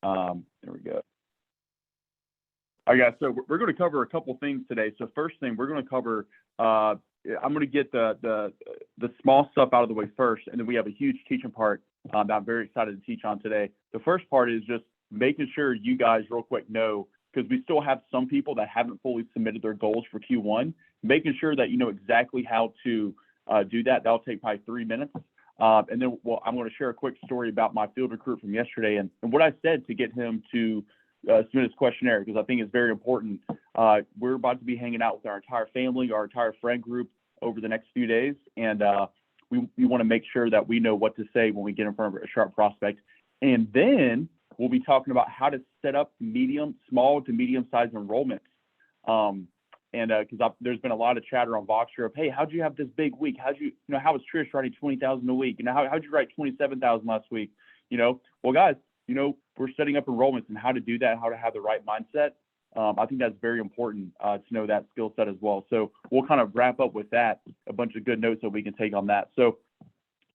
There we go. All right, guys, so we're going to cover a couple things today. So first thing, we're going to cover, I'm going to get the small stuff out of the way first, and then we have a huge teaching part that I'm very excited to teach on today. The first part is just making sure you guys real quick know, because we still have some people that haven't fully submitted their goals for Q1, making sure that you know exactly how to do that. That'll take probably 3 minutes. And then I'm going to share a quick story about my field recruit from yesterday and what I said to get him to submit his questionnaire, because I think it's very important. We're about to be hanging out with our entire family, our entire friend group over the next few days. And we want to make sure that we know what to say when we get in front of a sharp prospect. And then we'll be talking about how to set up small to medium-sized enrollments. Because there's been a lot of chatter on Voxer of, hey, how'd you have this big week? How was Trish writing 20,000 a week? How'd you write 27,000 last week? Well, guys, we're setting up enrollments and how to do that, how to have the right mindset. I think that's very important to know that skill set as well. So we'll kind of wrap up with that, a bunch of good notes that we can take on that. So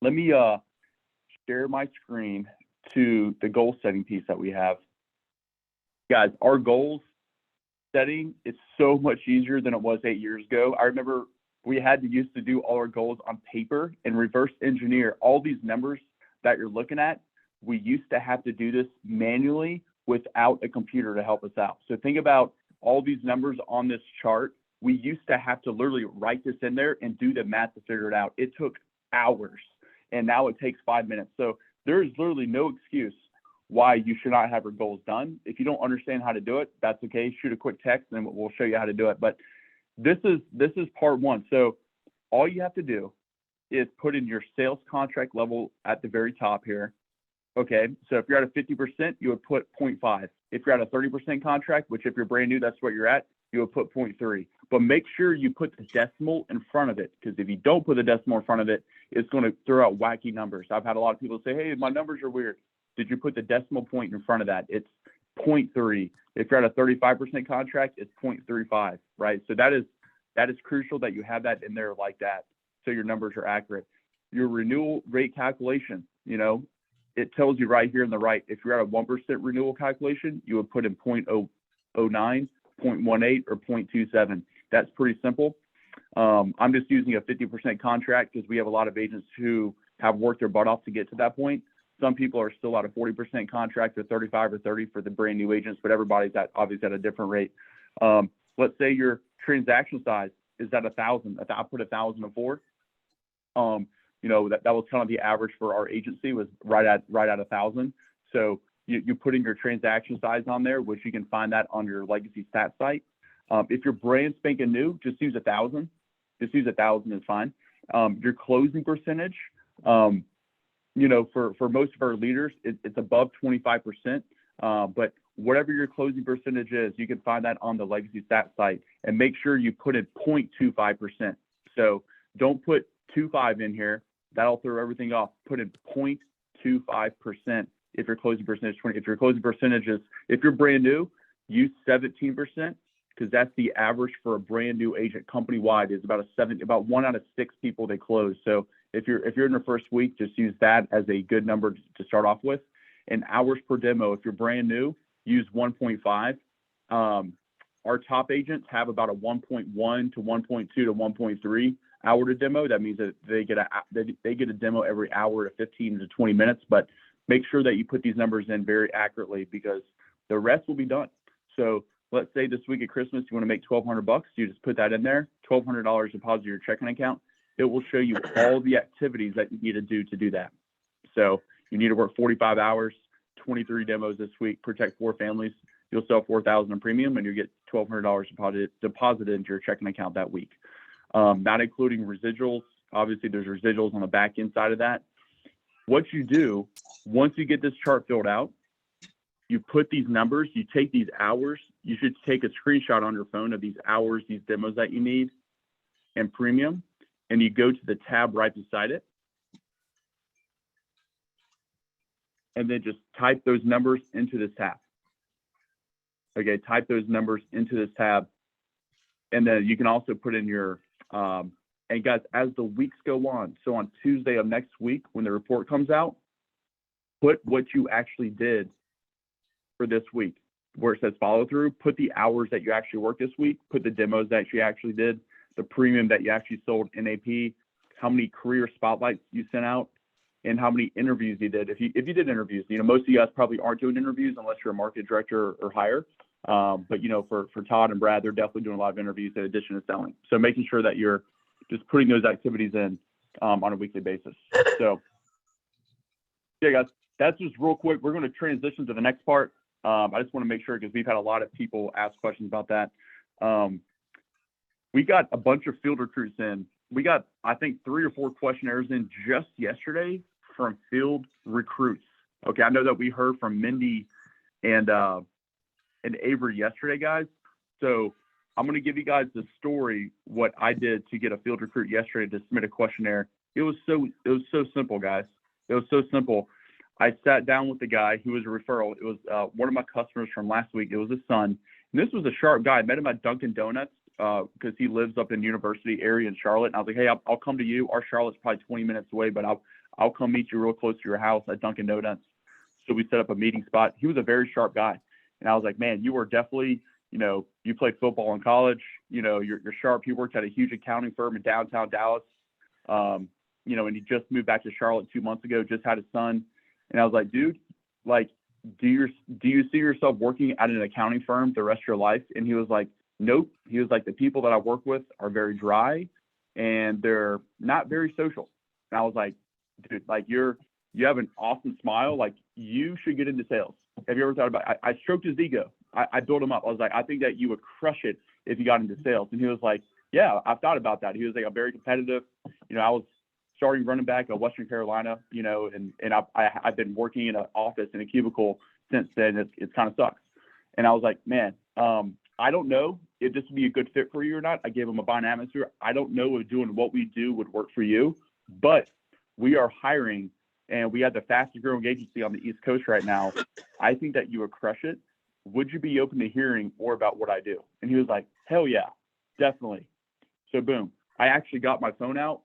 let me share my screen to the goal setting piece that we have. Guys, our goals setting is so much easier than it was 8 years ago. I remember we used to do all our goals on paper and reverse engineer all these numbers that you're looking at. We used to have to do this manually without a computer to help us out. So think about all these numbers on this chart. We used to have to literally write this in there and do the math to figure it out. It took hours, and now it takes 5 minutes. So there is literally no excuse why you should not have your goals done. If you don't understand how to do it, that's okay. Shoot a quick text and we'll show you how to do it. But this is part one. So all you have to do is put in your sales contract level at the very top here. Okay, so if you're at a 50%, you would put 0.5. If you're at a 30% contract, which if you're brand new, that's what you're at, you would put 0.3. But make sure you put the decimal in front of it, because if you don't put the decimal in front of it, it's going to throw out wacky numbers. I've had a lot of people say, hey, my numbers are weird. Did you put the decimal point in front of that? It's 0.3. If you're at a 35% contract, it's 0.35, right? So that is crucial that you have that in there like that, so your numbers are accurate. Your renewal rate calculation, it tells you right here in the right, if you're at a 1% renewal calculation, you would put in 0.009, 0.18, or 0.27. That's pretty simple. I'm just using a 50% contract because we have a lot of agents who have worked their butt off to get to that point. Some people are still at a 40% contract or 35 or 30 for the brand new agents, but everybody's obviously at a different rate. Let's say your transaction size is at 1,000. I put 1,004. That was kind of the average for our agency, was right at 1,000. So you put in your transaction size on there, which you can find that on your legacy stat site. If you're brand spanking new, just use 1,000. Just use 1,000 is fine. Your closing percentage, for most of our leaders, it's above 25%. But whatever your closing percentage is, you can find that on the legacy stat site, and make sure you put in 0.25%. So don't put 25 in here. That'll throw everything off. Put in 0.25% if your closing percentage is 20. If your closing percentage is, if you're brand new, use 17%, because that's the average for a brand new agent company-wide, is about 1 out of 6 people they close. So if you're in your first week, just use that as a good number to start off with. And hours per demo, if you're brand new, use 1.5. Our top agents have about a 1.1 to 1.2 to 1.3 hour to demo. That means that they get a demo every hour to 15 to 20 minutes. But make sure that you put these numbers in very accurately, because the rest will be done. So let's say this week at Christmas you want to make $1,200. You just put that in there, $1,200 deposit to your checking account. It will show you all the activities that you need to do that. So you need to work 45 hours, 23 demos this week, protect 4 families. You'll sell $4,000 in premium, and you get $1,200 deposited into your checking account that week. Not including residuals. Obviously, there's residuals on the back end side of that. What you do, once you get this chart filled out, you put these numbers, you take these hours, you should take a screenshot on your phone of these hours, these demos that you need, and premium, and you go to the tab right beside it. And then just type those numbers into this tab. Okay, type those numbers into this tab. And then you can also put in your, and guys, as the weeks go on, so on Tuesday of next week, when the report comes out, put what you actually did for this week where it says follow through, put the hours that you actually worked this week, put the demos that you actually did, the premium that you actually sold in AP, how many career spotlights you sent out, and how many interviews you did. If you did interviews, most of you guys probably aren't doing interviews unless you're a market director or higher. But for Todd and Brad, they're definitely doing a lot of interviews in addition to selling. So making sure that you're just putting those activities in on a weekly basis. So yeah, guys, that's just real quick. We're going to transition to the next part. I just want to make sure, because we've had a lot of people ask questions about that. We got a bunch of field recruits in. We got, I think, 3 or 4 questionnaires in just yesterday from field recruits. Okay, I know that we heard from Mindy and Avery yesterday, guys. So I'm going to give you guys the story, what I did to get a field recruit yesterday to submit a questionnaire. It was so simple, guys. It was so simple. I sat down with the guy who was a referral. It was one of my customers from last week. It was his son. And this was a sharp guy. I met him at Dunkin' Donuts because he lives up in University area in Charlotte. And I was like, hey, I'll come to you. Our Charlotte's probably 20 minutes away, but I'll come meet you real close to your house at Dunkin' Donuts. So we set up a meeting spot. He was a very sharp guy. And I was like, man, you are definitely, you played football in college. You're sharp. He worked at a huge accounting firm in downtown Dallas. And he just moved back to Charlotte 2 months ago, just had a son. And I was like, dude, like, do you see yourself working at an accounting firm the rest of your life? And he was like, nope. He was like, the people that I work with are very dry and they're not very social. And I was like, dude, like you have an awesome smile. Like, you should get into sales. Have you ever thought about it? I stroked his ego. I built him up. I was like, I think that you would crush it if you got into sales. And he was like, yeah, I've thought about that. He was like, I'm very competitive. I was starting running back at Western Carolina, and I've been working in an office in a cubicle since then. It kind of sucks. And I was like, man, I don't know if this would be a good fit for you or not. I gave him a buying atmosphere. I don't know if doing what we do would work for you, but we are hiring and we have the fastest growing agency on the East Coast right now. I think that you would crush it. Would you be open to hearing more about what I do? And he was like, hell yeah, definitely. So boom, I actually got my phone out.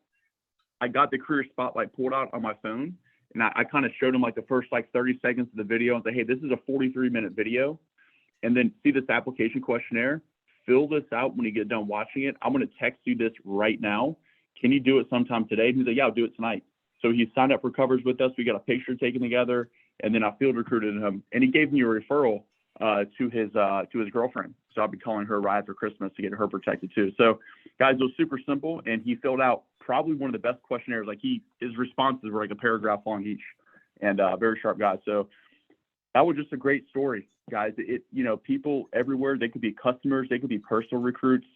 I got the career spotlight pulled out on my phone, and I kind of showed him like the first 30 seconds of the video and say, hey, this is a 43-minute video. And then see this application questionnaire, fill this out when you get done watching it. I'm going to text you this right now. Can you do it sometime today? And he's like, yeah, I'll do it tonight. So he signed up for coverage with us. We got a picture taken together, and then I field recruited him. And he gave me a referral to his girlfriend. So I'll be calling her right after Christmas to get her protected too. So guys, it was super simple, and he filled out probably one of the best questionnaires. Like his responses were like a paragraph long each, and very sharp guy. So that was just a great story, guys. People everywhere, they could be customers, they could be personal recruits.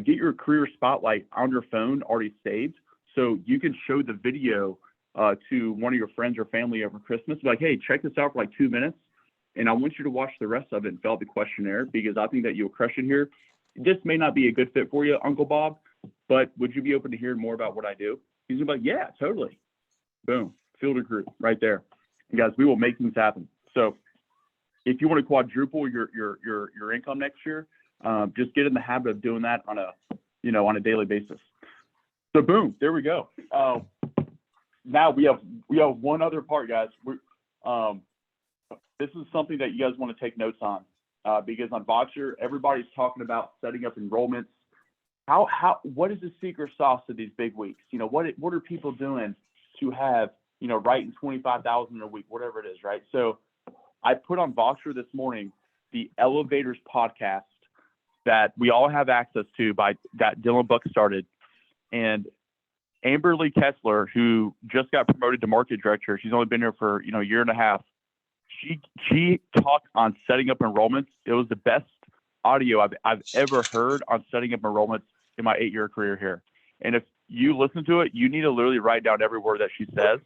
Get your career spotlight on your phone already saved, so you can show the video to one of your friends or family over Christmas. Like, hey, check this out for 2 minutes, and I want you to watch the rest of it and fill out the questionnaire, because I think that you'll crush it here. This may not be a good fit for you, Uncle Bob, but would you be open to hearing more about what I do? He's gonna be like, yeah, totally. Boom, field recruit right there. And guys, we will make things happen. So if you want to quadruple your income next year, just get in the habit of doing that on a daily basis. So boom, there we go. Now we have one other part, guys. This is something that you guys want to take notes on, because on Voxer, everybody's talking about setting up enrollments. What is the secret sauce to these big weeks? What are people doing to have, writing 25,000 a week, whatever it is, right? So I put on Voxer this morning the Elevators podcast that we all have access to that Dylan Buck started. And Amber Lee Kessler, who just got promoted to market director, she's only been here for, a year and a half. She talked on setting up enrollments. It was the best audio I've ever heard on setting up enrollments in my 8-year career here. And if you listen to it, you need to literally write down every word that she says,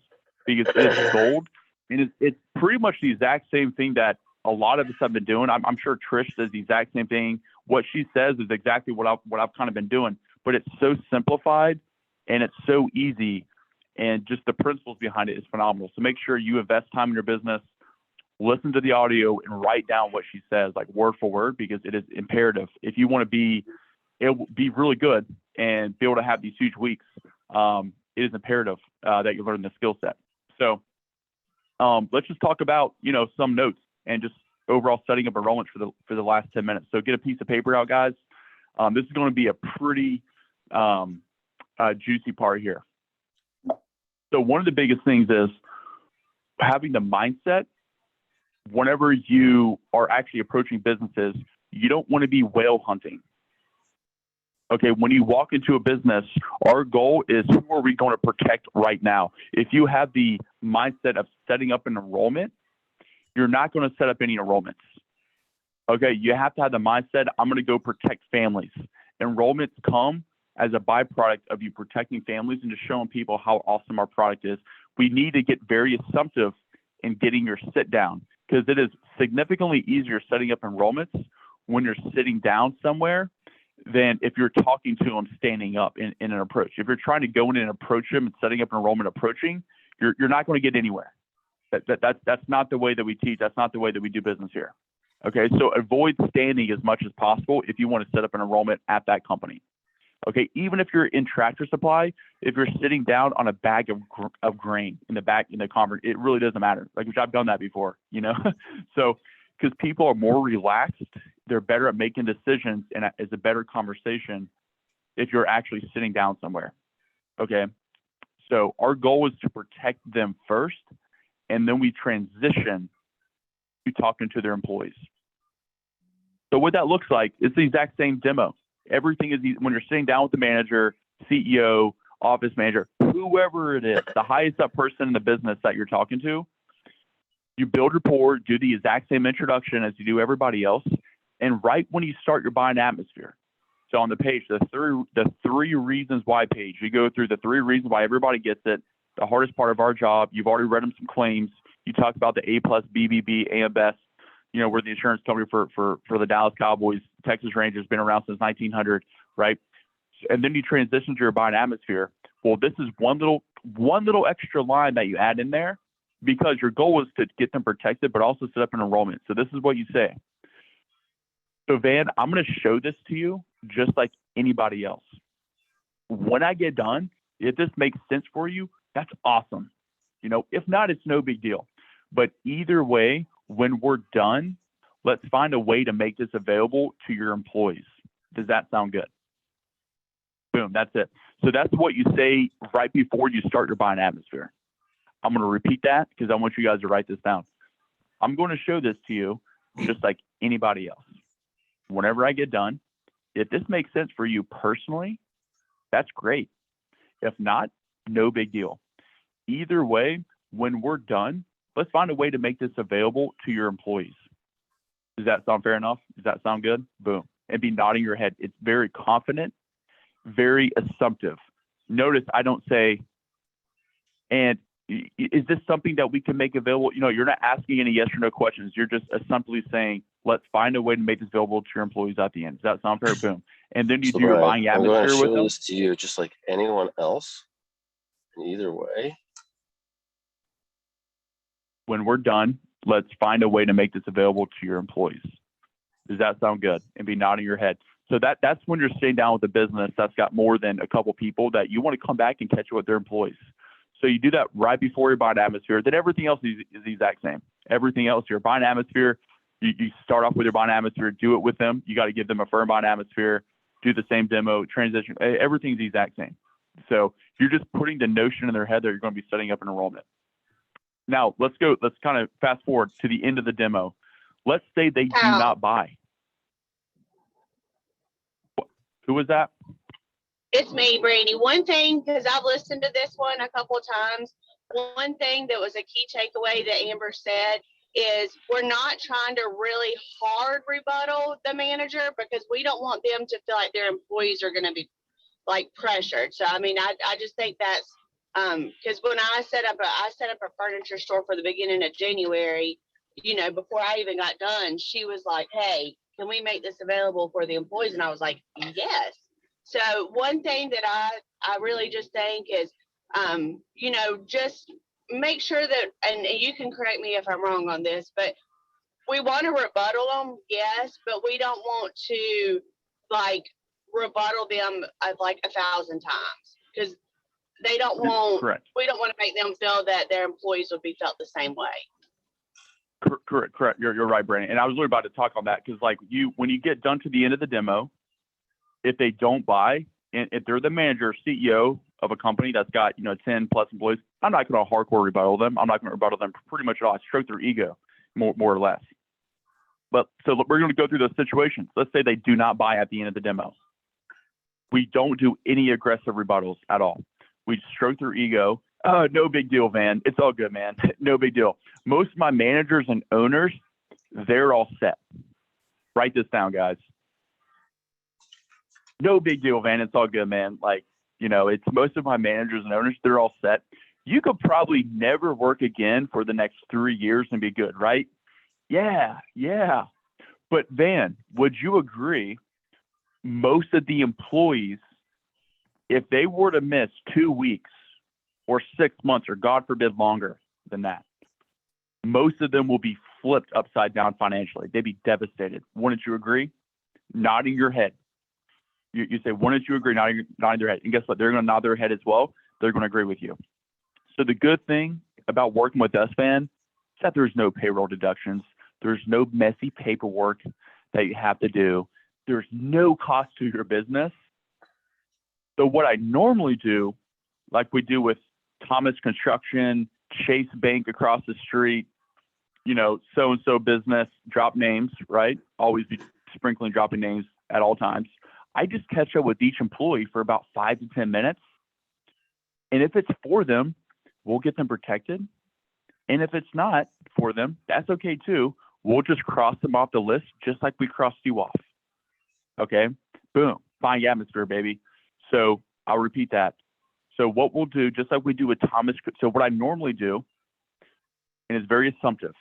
because it is gold. And it's pretty much the exact same thing that a lot of us have been doing. I'm sure Trish does the exact same thing. What she says is exactly what I've kind of been doing, but it's so simplified and it's so easy, and just the principles behind it is phenomenal. So make sure you invest time in your business, listen to the audio, and write down what she says, like word for word, because it is imperative. If you want to be really good and be able to have these huge weeks, it is imperative that you learn the skill set. So let's just talk about, some notes and just overall setting up enrollments for the last 10 minutes. So get a piece of paper out, guys. This is going to be a pretty juicy part here. So one of the biggest things is having the mindset whenever you are actually approaching businesses, you don't want to be whale hunting. Okay, when you walk into a business, our goal is who are we going to protect right now? If you have the mindset of setting up an enrollment, you're not going to set up any enrollments. Okay, you have to have the mindset, I'm going to go protect families. Enrollments come as a byproduct of you protecting families and just showing people how awesome our product is. We need to get very assumptive in getting your sit down, because it is significantly easier setting up enrollments when you're sitting down somewhere than if you're talking to them standing up in an approach. If you're trying to go in and approach them and setting up an enrollment approaching, you're not going to get anywhere. That's not the way that we teach. That's not the way that we do business here. Okay, so avoid standing as much as possible if you want to set up an enrollment at that company. Okay, even if you're in Tractor Supply, if you're sitting down on a bag of grain in the back in the conference, it really doesn't matter. Like, which I've done that before, you know. So, because people are more relaxed, they're better at making decisions, and it's a better conversation if you're actually sitting down somewhere. Okay, so our goal is to protect them first, and then we transition to talking to their employees. So what that looks like, it's the exact same demo. Everything is when you're sitting down with the manager, CEO, office manager, whoever it is, the highest up person in the business that you're talking to, you build rapport, do the exact same introduction as you do everybody else. And right when you start your buying atmosphere, so on the page, the three reasons why page, you go through the 3 reasons why everybody gets it. The hardest part of our job, you've already read them some claims. You talk about the A+, BBB, AM Best. You know, we're the insurance company for the Dallas Cowboys. Texas Rangers, been around since 1900, right? And then you transition to your buying atmosphere. Well, this is one little extra line that you add in there, because your goal is to get them protected, but also set up an enrollment. So this is what you say. So Van, I'm going to show this to you just like anybody else. When I get done, if this makes sense for you, that's awesome. You know, if not, it's no big deal. But either way, when we're done, let's find a way to make this available to your employees. Does that sound good? Boom, that's it. So that's what you say right before you start your buying atmosphere. I'm going to repeat that because I want you guys to write this down. I'm going to show this to you just like anybody else. Whenever I get done, if this makes sense for you personally, that's great. If not, no big deal. Either way, when we're done, let's find a way to make this available to your employees. Does that sound fair enough? Does that sound good? Boom. And be nodding your head. It's very confident, very assumptive. Notice I don't say, and is this something that we can make available? You know, you're not asking any yes or no questions. You're just simply saying, let's find a way to make this available to your employees at the end. Does that sound fair? Boom. And then you do your buying atmosphere with them. I'm going to show this to you just like anyone else. And either way, when we're done, let's find a way to make this available to your employees. Does that sound good? And be nodding your head. So that's when you're sitting down with a business that's got more than a couple people that you want to come back and catch up with their employees. So you do that right before your buying atmosphere. Then everything else is the exact same. Everything else, your buying atmosphere, you start off with your buying atmosphere, do it with them. You got to give them a firm buying atmosphere, do the same demo, transition. Everything's the exact same. So you're just putting the notion in their head that you're going to be setting up an enrollment. Now, let's kind of fast forward to the end of the demo. Let's say they do not buy. Who was that? It's me, Brandy. One thing, because I've listened to this one a couple of times, one thing that was a key takeaway that Amber said is we're not trying to really hard rebuttal the manager, because we don't want them to feel like their employees are going to be like pressured. So, I mean, I just think that's because when I set up a furniture store for the beginning of January, you know, before I even got done, she was like, hey, can we make this available for the employees? And I was like, yes. So one thing that I really just think is, you know, just make sure that, and you can correct me if I'm wrong on this, but we want to rebuttal them, yes, but we don't want to like rebuttal them like 1,000 times, because they don't want, Correct. We don't want to make them feel that their employees would be felt the same way. Correct. You're right, Brandon. And I was really about to talk on that because, like, when you get done to the end of the demo, if they don't buy, and if they're the manager, CEO of a company that's got 10 plus employees, I'm not going to hardcore rebuttal them. I'm not going to rebuttal them pretty much at all. I stroke their ego, more or less. But so we're going to go through those situations. Let's say they do not buy at the end of the demo. We don't do any aggressive rebuttals at all. We stroke their ego. Oh, no big deal, Van. It's all good, man. No big deal. Most of my managers and owners, they're all set. Write this down, guys. No big deal, Van. It's all good, man. Like, it's most of my managers and owners, they're all set. You could probably never work again for the next 3 years and be good, right? Yeah. But Van, would you agree most of the employees, if they were to miss 2 weeks or 6 months or God forbid longer than that, most of them will be flipped upside down financially. They'd be devastated. Wouldn't you agree? Nodding your head. You say, wouldn't you agree? Nodding their head. And guess what? They're going to nod their head as well. They're going to agree with you. So the good thing about working with us, Van, is that there's no payroll deductions. There's no messy paperwork that you have to do. There's no cost to your business. So what I normally do, like we do with Thomas Construction, Chase Bank across the street, so-and-so business, drop names, right? Always be sprinkling, dropping names at all times. I just catch up with each employee for about 5 to 10 minutes. And if it's for them, we'll get them protected. And if it's not for them, that's okay too. We'll just cross them off the list just like we crossed you off. Okay? Boom. Fine atmosphere, baby. So I'll repeat that. So what we'll do, just like we do with Thomas, so what I normally do, and it's very assumptive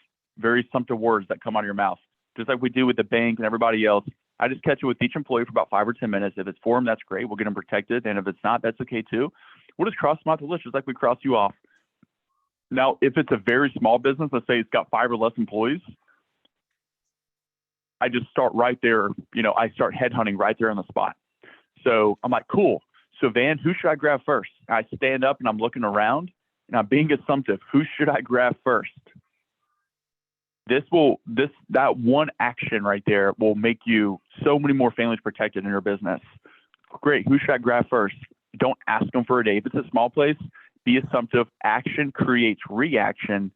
words that come out of your mouth, just like we do with the bank and everybody else, I just catch it with each employee for about 5 or 10 minutes. If it's for them, that's great. We'll get them protected. And if it's not, that's okay too. We'll just cross them off the list just like we cross you off. Now, if it's a very small business, let's say it's got 5 or less employees, I just start right there. I start headhunting right there on the spot. So I'm like, cool. So Van, who should I grab first? I stand up and I'm looking around and I'm being assumptive. Who should I grab first? That one action right there will make you so many more families protected in your business. Great. Who should I grab first? Don't ask them for a day. If it's a small place, be assumptive. Action creates reaction.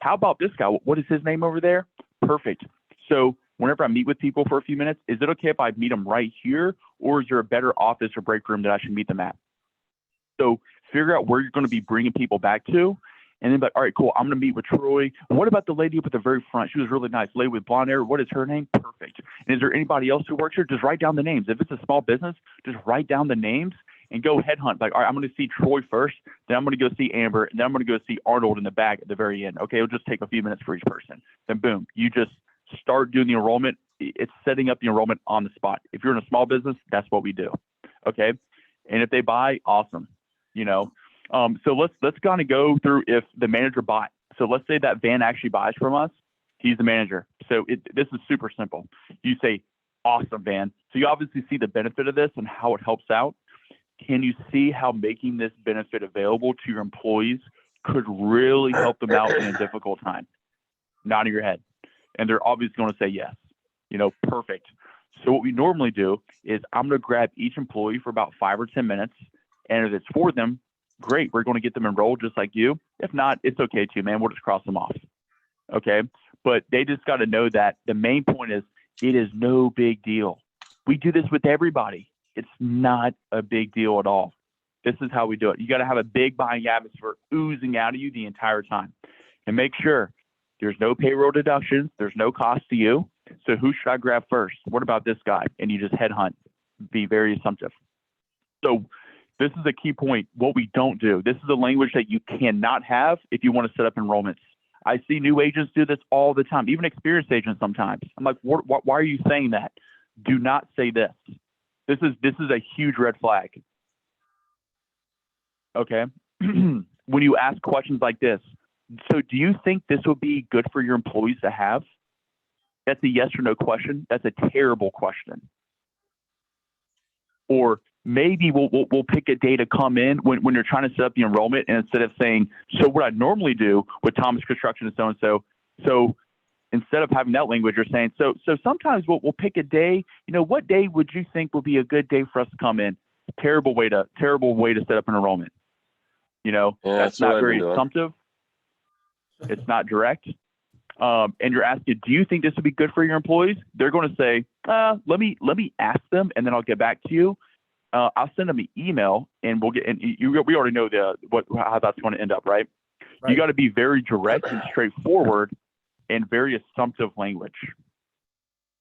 How about this guy? What is his name over there? Perfect. So whenever I meet with people for a few minutes, is it okay if I meet them right here, or is there a better office or break room that I should meet them at? So figure out where you're going to be bringing people back to, and then be like, all right, cool. I'm going to meet with Troy. What about the lady up at the very front? She was really nice. Lady with blonde hair. What is her name? Perfect. And is there anybody else who works here? Just write down the names. If it's a small business, just write down the names and go headhunt. Like, all right, I'm going to see Troy first, then I'm going to go see Amber, and then I'm going to go see Arnold in the back at the very end. Okay, it'll just take a few minutes for each person. Then boom, you just start doing the enrollment. It's setting up the enrollment on the spot. If you're in a small business, that's what we do. Okay. And if they buy, awesome. So let's kind of go through if the manager bought. So let's say that Van actually buys from us. He's the manager. So this is super simple. You say, awesome, Van. So you obviously see the benefit of this and how it helps out. Can you see how making this benefit available to your employees could really help them out in a difficult time? Nodding your head. And they're obviously going to say yes. Perfect. So what we normally do is I'm going to grab each employee for about 5 or 10 minutes. And if it's for them, great. We're going to get them enrolled just like you. If not, it's okay too, man. We'll just cross them off. Okay. But they just got to know that the main point is it is no big deal. We do this with everybody. It's not a big deal at all. This is how we do it. You got to have a big buying atmosphere oozing out of you the entire time. And make sure there's no payroll deductions. There's no cost to you. So who should I grab first? What about this guy? And you just headhunt. Be very assumptive. So this is a key point. What we don't do. This is a language that you cannot have if you want to set up enrollments. I see new agents do this all the time, even experienced agents sometimes. I'm like, why are you saying that? Do not say this. This is a huge red flag. Okay. When you ask questions like this, so do you think this would be good for your employees to have? That's a yes or no question. That's a terrible question. Or maybe we'll pick a day to come in when you're trying to set up the enrollment, and instead of saying, so what I normally do with Thomas Construction and so, instead of having that language, you're saying, so sometimes we'll pick a day, what day would you think would be a good day for us to come in? Terrible way to set up an enrollment. That's not very assumptive. It's not direct. And you're asking, do you think this would be good for your employees? They're going to say, let me ask them, and then I'll get back to you. I'll send them an email, and we'll get. And we already know how that's going to end up, right? You got to be very direct and straightforward, and very assumptive language.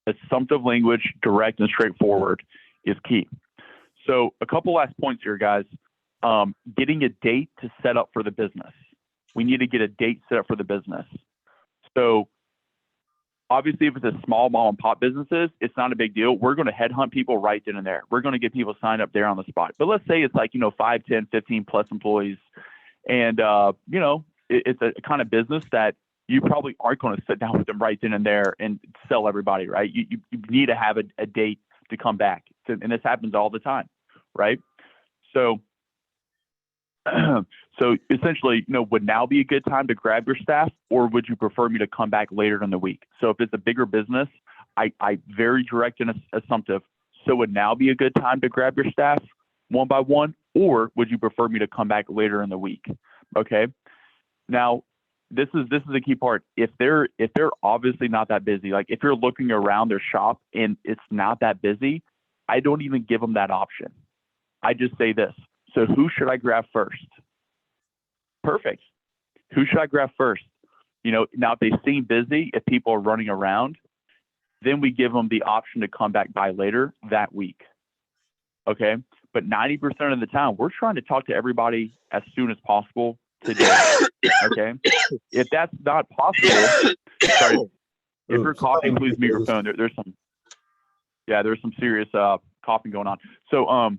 Assumptive language, direct and straightforward, is key. So a couple last points here, guys. Getting a date to set up for the business. We need to get a date set up for the business. So obviously, if it's a small mom and pop businesses, it's not a big deal. We're going to headhunt people right then and there. We're going to get people signed up there on the spot. But let's say it's like, 5, 10, 15 plus employees. And, it's a kind of business that you probably aren't going to sit down with them right then and there and sell everybody, right? You need to have a date to come back. And this happens all the time, right? So essentially, would now be a good time to grab your staff, or would you prefer me to come back later in the week? So if it's a bigger business, I very direct and assumptive. So would now be a good time to grab your staff one by one, or would you prefer me to come back later in the week? Okay. Now, this is the key part. If they're obviously not that busy, like if you're looking around their shop and it's not that busy, I don't even give them that option. I just say this. So who should I grab first? Perfect. Who should I grab first? Now if they seem busy, if people are running around, then we give them the option to come back by later that week. Okay. But 90% of the time, we're trying to talk to everybody as soon as possible today. Okay. If that's not possible, sorry, if you're coughing, please mute your phone. There's some serious coughing going on. So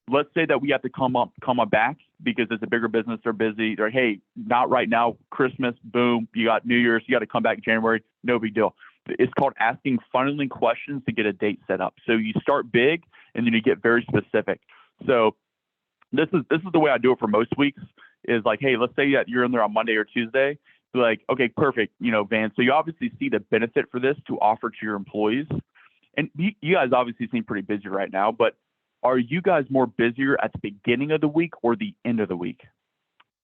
let's say that we have to come up back because it's a bigger business. They're busy. They're, hey, not right now. Christmas, boom. You got New Year's. You got to come back January. No big deal. It's called asking funneling questions to get a date set up. So you start big and then you get very specific. So this is the way I do it for most weeks. Is like, hey, let's say that you're in there on Monday or Tuesday. Be like, okay, perfect. Van. So you obviously see the benefit for this to offer to your employees. And you guys obviously seem pretty busy right now, but are you guys more busier at the beginning of the week or the end of the week?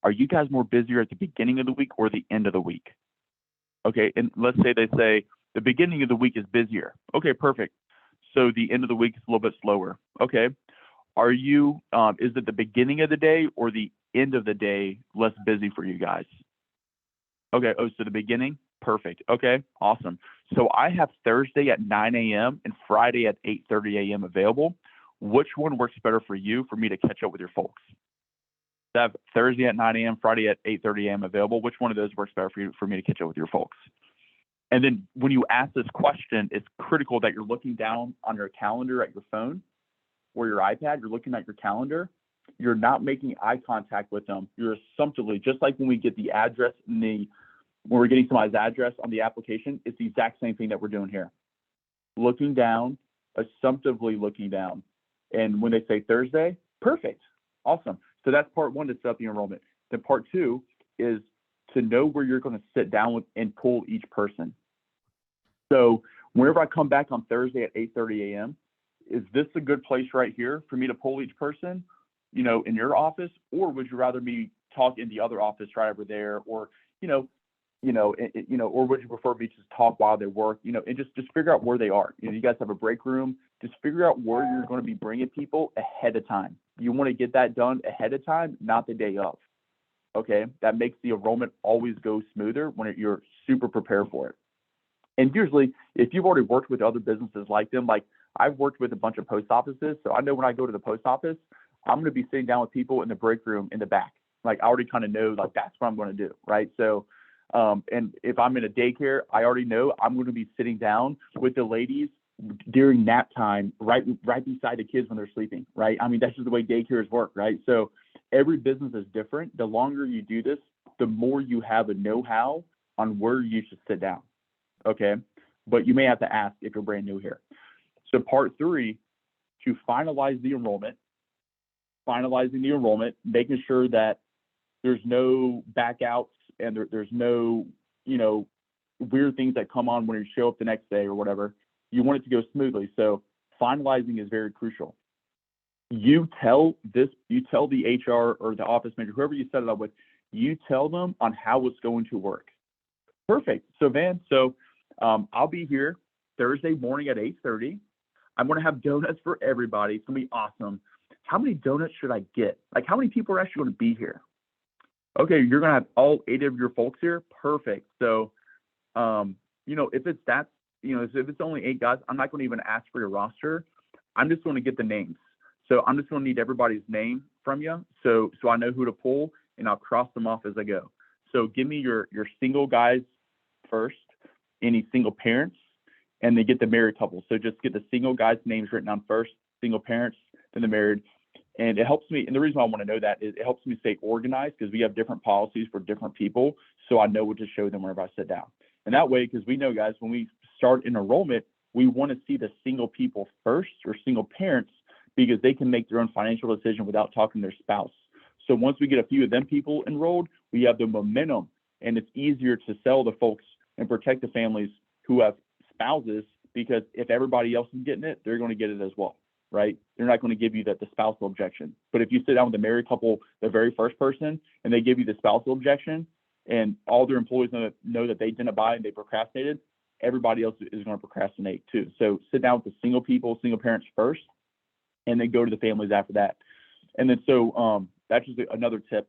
Are you guys more busier at the beginning of the week or the end of the week? Okay, and let's say they say the beginning of the week is busier. Okay, perfect. So the end of the week is a little bit slower. Okay. Are you, is it the beginning of the day or the end of the day less busy for you guys? Okay, so the beginning? Perfect. Okay, awesome. So I have Thursday at 9 a.m. and Friday at 8:30 a.m. available. Which one works better for you for me to catch up with your folks? I have Thursday at 9 a.m., Friday at 8:30 a.m. available. Which one of those works better for me to catch up with your folks? And then when you ask this question, it's critical that you're looking down on your calendar at your phone or your iPad. You're looking at your calendar. You're not making eye contact with them. You're assumptively, just like when we get the address when we're getting somebody's address on the application, it's the exact same thing that we're doing here. Looking down, assumptively looking down. And when they say Thursday, perfect, awesome. So that's part one to set up the enrollment. Then part two is to know where you're going to sit down with and pull each person. So whenever I come back on Thursday at 8:30 a.m., is this a good place right here for me to pull each person, in your office, or would you rather me talk in the other office right over there, or, or would you prefer me to just talk while they work, and just figure out where they are. You guys have a break room. Just figure out where you're going to be bringing people ahead of time. You want to get that done ahead of time, not the day of. Okay, that makes the enrollment always go smoother when you're super prepared for it. And usually, if you've already worked with other businesses like them, like I've worked with a bunch of post offices, so I know when I go to the post office, I'm going to be sitting down with people in the break room in the back. Like I already kind of know, like that's what I'm going to do, right? So, and if I'm in a daycare, I already know I'm going to be sitting down with the ladies during nap time, right beside the kids when they're sleeping, right? I mean, that's just the way daycares work, right? So every business is different. The longer you do this, the more you have a know-how on where you should sit down, okay? But you may have to ask if you're brand new here. So part three, to finalizing the enrollment, making sure that there's no backouts and there's no, weird things that come on when you show up the next day or whatever. You want it to go smoothly. So finalizing is very crucial. You tell the HR or the office manager, whoever you set it up with, you tell them on how it's going to work. Perfect. So Van, I'll be here Thursday morning at 8:30. I'm going to have donuts for everybody. It's going to be awesome. How many donuts should I get? Like, how many people are actually going to be here? Okay, you're going to have all 8 of your folks here. Perfect. So, if it's that, if it's only 8 guys, I'm not going to even ask for your roster. I'm just going to get the names. So I'm just going to need everybody's name from you. So I know who to pull, and I'll cross them off as I go. So give me your single guys first, any single parents, and then get the married couple. So just get the single guys' names written down first, single parents, then the married. And it helps me, and the reason why I want to know that is it helps me stay organized because we have different policies for different people, so I know what to show them whenever I sit down. And that way, because we know, guys, when we start an enrollment, we want to see the single people first or single parents because they can make their own financial decision without talking to their spouse. So once we get a few of them people enrolled, we have the momentum, and it's easier to sell the folks and protect the families who have spouses, because if everybody else is getting it, they're going to get it as well, right? They're not going to give you the spousal objection. But if you sit down with the married couple, the very first person, and they give you the spousal objection, and all their employees know that they didn't buy and they procrastinated, everybody else is going to procrastinate too. So sit down with the single people, single parents first, and then go to the families after that. And then that's just another tip.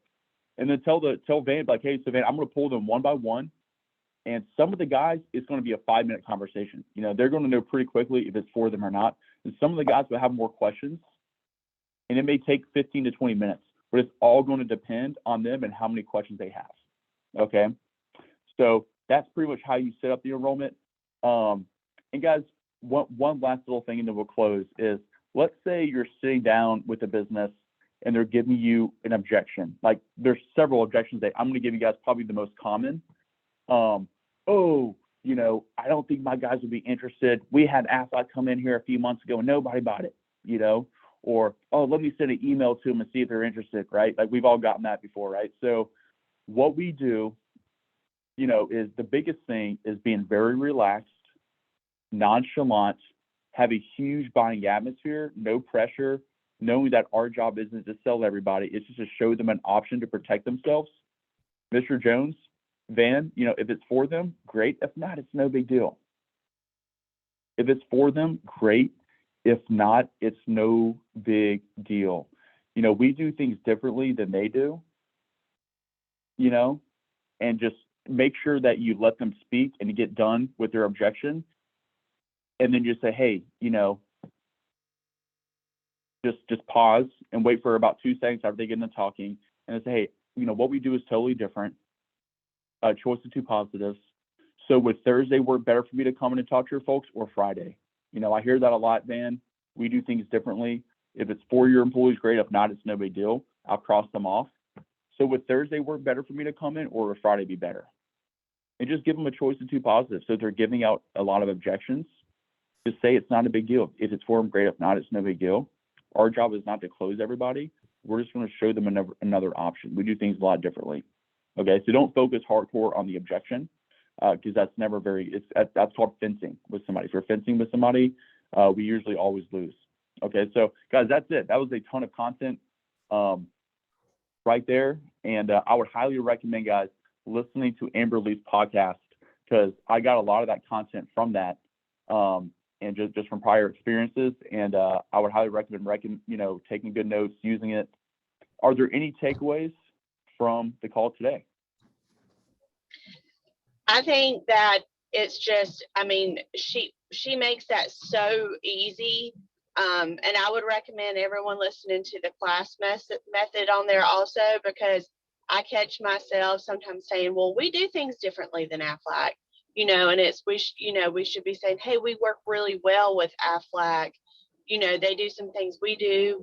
And then tell Van, like, hey, so Van, I'm going to pull them one by one. And some of the guys, it's going to be a 5-minute conversation. They're going to know pretty quickly if it's for them or not. And some of the guys will have more questions, and it may take 15 to 20 minutes, but it's all going to depend on them and how many questions they have. Okay. So that's pretty much how you set up the enrollment. And guys, one last little thing, and then we'll close, is let's say you're sitting down with a business and they're giving you an objection. Like, there's several objections that I'm going to give you guys, probably the most common. I don't think my guys would be interested. We had Aflac come in here a few months ago and nobody bought it, or, oh, let me send an email to them and see if they're interested, right? Like, we've all gotten that before, right? So what we do, is the biggest thing is being very relaxed, nonchalant, have a huge buying atmosphere, no pressure, knowing that our job isn't to sell everybody. It's just to show them an option to protect themselves. Mr. Jones, Van, if it's for them, great. If not, it's no big deal. If it's for them, great. If not, it's no big deal. We do things differently than they do, and just make sure that you let them speak and get done with their objection. And then just say, hey, just pause and wait for about 2 seconds after they get into talking, and say, hey, what we do is totally different. Choice of 2 positives. So would Thursday work better for me to come in and talk to your folks, or Friday? I hear that a lot, Van. We do things differently. If it's for your employees, great. If not, it's no big deal. I'll cross them off. So would Thursday work better for me to come in, or would Friday be better? And just give them a choice of 2 positives. So if they're giving out a lot of objections, just say it's not a big deal. If it's for them, great. If not, it's no big deal. Our job is not to close everybody. We're just going to show them another option. We do things a lot differently. Okay, so don't focus hardcore on the objection, because that's never that's called fencing with somebody. If you're fencing with somebody, we usually always lose. Okay, so guys, that's it. That was a ton of content right there. And I would highly recommend, guys, listening to Amber Lee's podcast, because I got a lot of that content from that, and just from prior experiences. And I would highly recommend taking good notes, using it. Are there any takeaways from the call today? I think that it's just, she makes that so easy. And I would recommend everyone listening to the class method on there also, because I catch myself sometimes saying, well, we do things differently than Aflac, and we should be saying, hey, we work really well with Aflac. They do some things we do